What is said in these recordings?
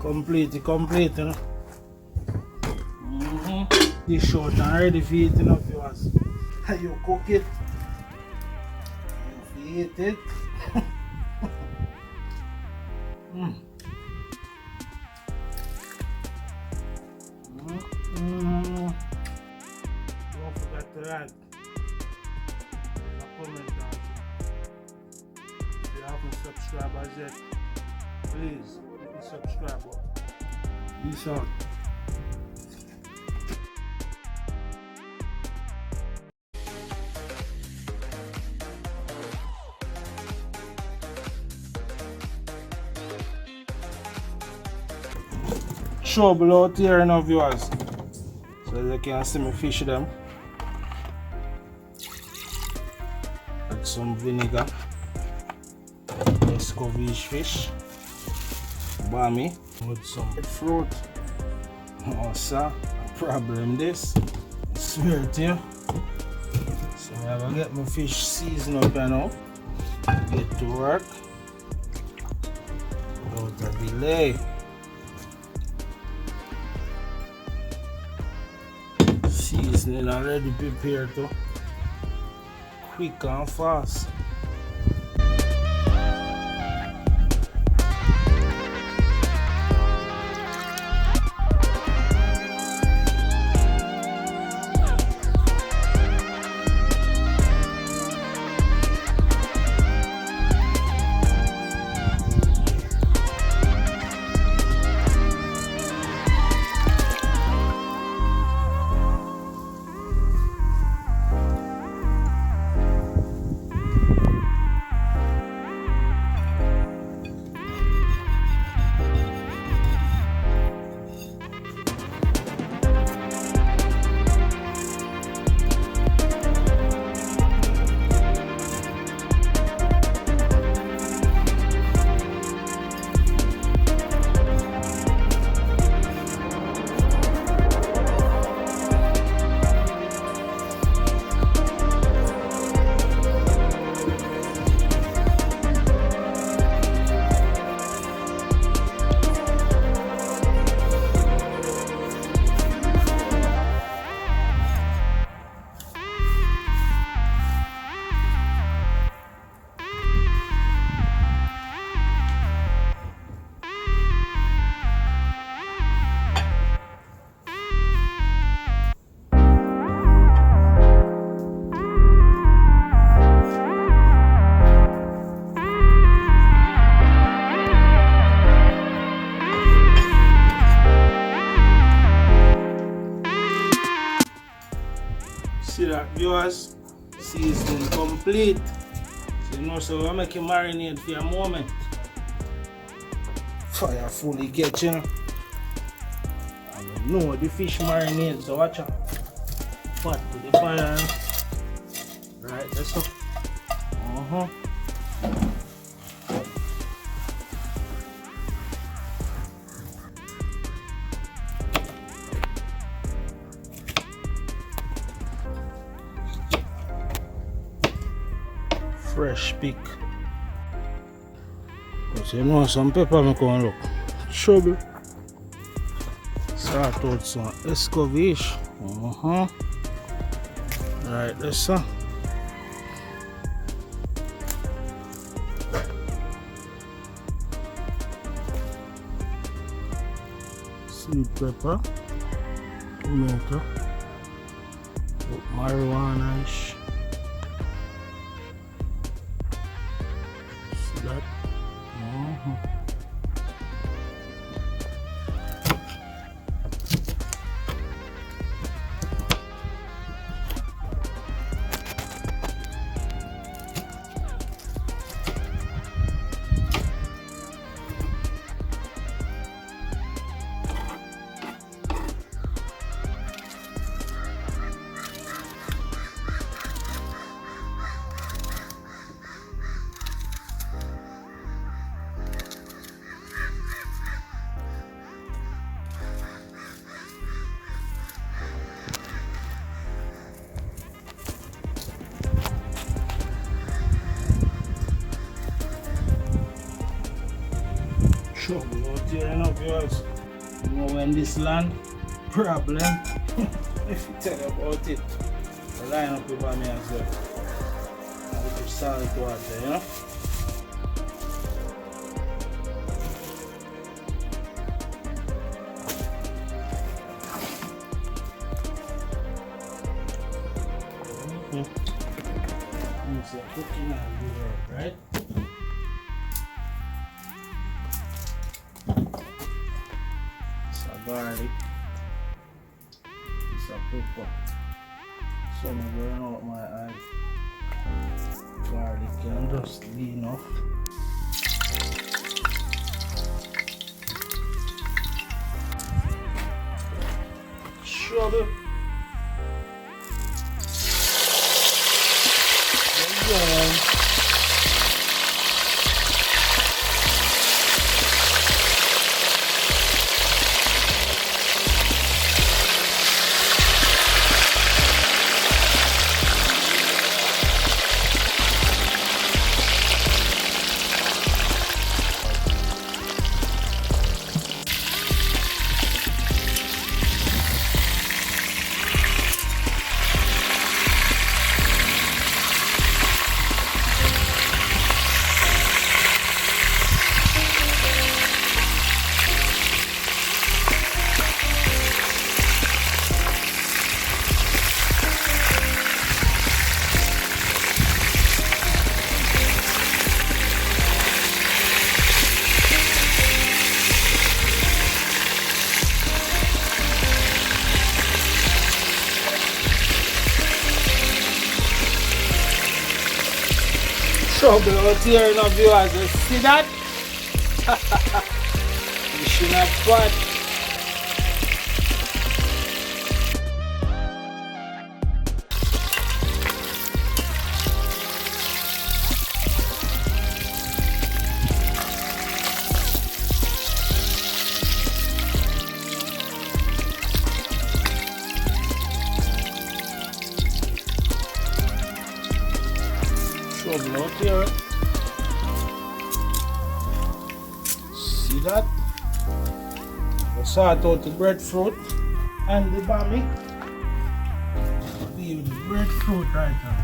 Complete, you know. Dish out and ready for eating up yours. You cook it, you eat it. Don't forget to like, comment down. If you haven't subscribed as yet, please hit the subscribe button. Peace out. Trouble out here now, viewers. So as you can see me fish them. Add some vinegar. Escovitch fish. Bami. With some fruit. Oh sir, problem this. I swear to you. So I will get my fish seasoned up now. Get to work. Without a delay. Seasoning already prepared too. Quick and fast. See that, viewers? Seasoning complete. So you know, so I make it marinate for a moment. Fire fully get, you know. I know the fish marinate, so watch out. Pot with the fire. Right, that's up. Fresh pick. But you know, some pepper me come look trouble. Start out some escovitch. Right, that's so. Sweet pepper, tomato, marijuana-ish. See that? here, you know, viewers. You know, when this land, problem, if you tell about it, the line up over me as well. A little salt water, you know. It's cooking and good work, right? Some garlic, some pepper. So I'm burn out my eye. Garlic and just lean off. Sugar. Again. Trouble out here, you know, viewers. You see that? You should not bad. Trouble out here. See that? We sort out the breadfruit and the bami. Leave the breadfruit right now.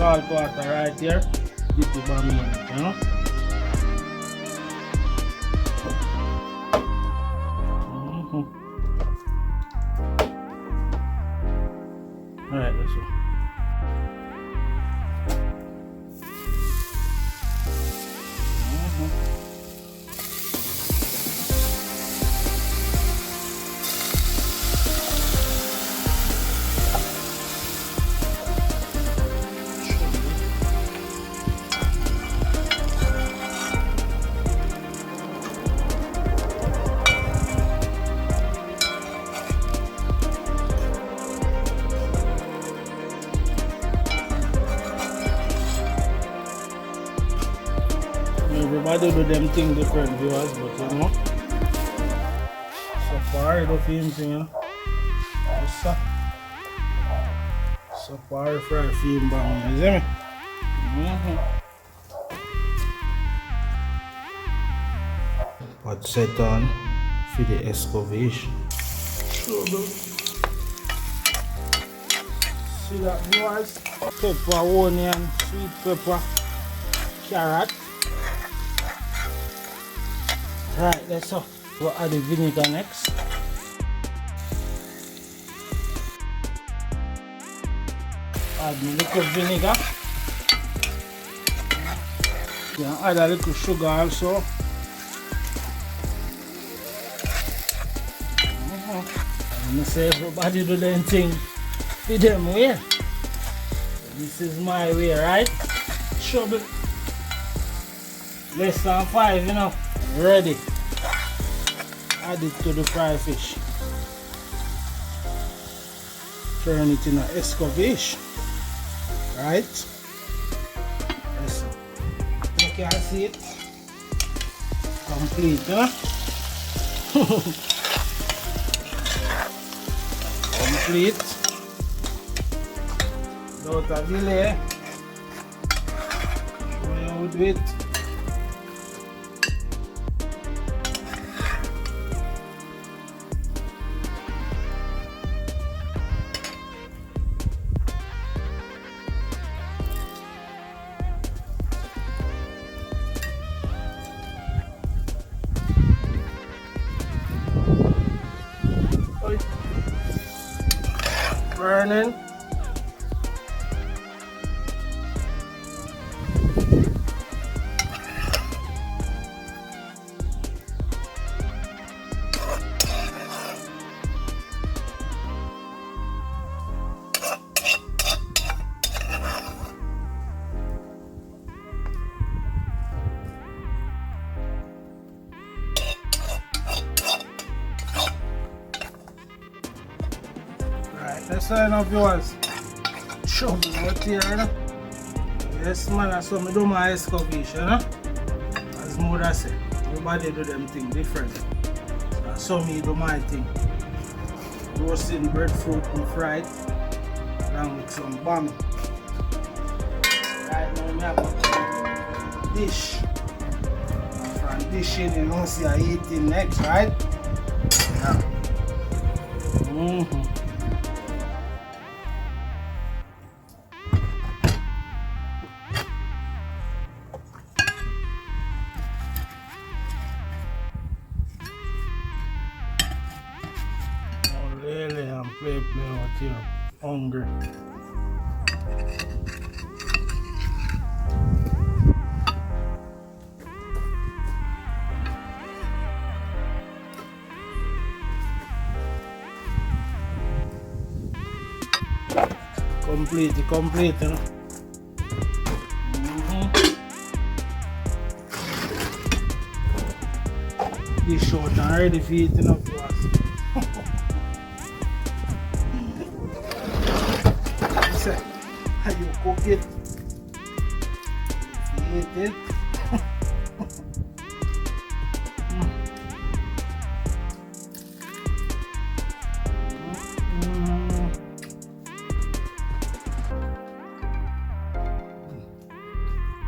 salt water right here. Dip the bami in it, you know. Alright, let's go. Everybody do them thing different, viewers, but you know, so far the film thing, you know, so far for a film bang, you see me? Pot set on for the excavation. See that, viewers? Pepper, onion, sweet pepper, carrot. Right, let's go. We'll add the vinegar next. Add a little vinegar. Yeah, add a little sugar also. And I say everybody do their thing with them way. This is my way, right? Trouble. Less than 5, you know. Ready. Add it to the fried fish. Turn it in an excavation. Right? Yes. You can see it. Complete, huh? Complete. Without a delay. Show you how to do it. Burning. That's enough, viewers. Trouble out here, you know? Yes, man, that's what I do my excavation, you know? As mother say, everybody do them thing different. That's how me do my thing. Roasting breadfruit and fried, along with some bami. Right now, I have a dish. From dishing, you know, see I eating next, right? Yeah. Really, I'm playing out here. Hungry. Complete, you know. This short and ready for eating up to us. How you cook it? Eat it.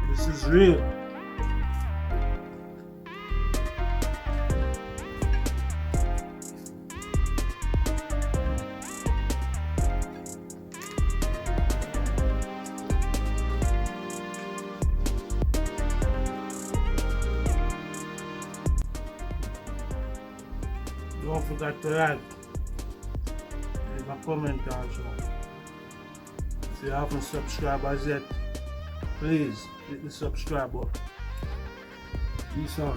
This is real. Don't forget to like, leave a comment also. If you haven't subscribed as yet, please hit the subscribe button. Peace out.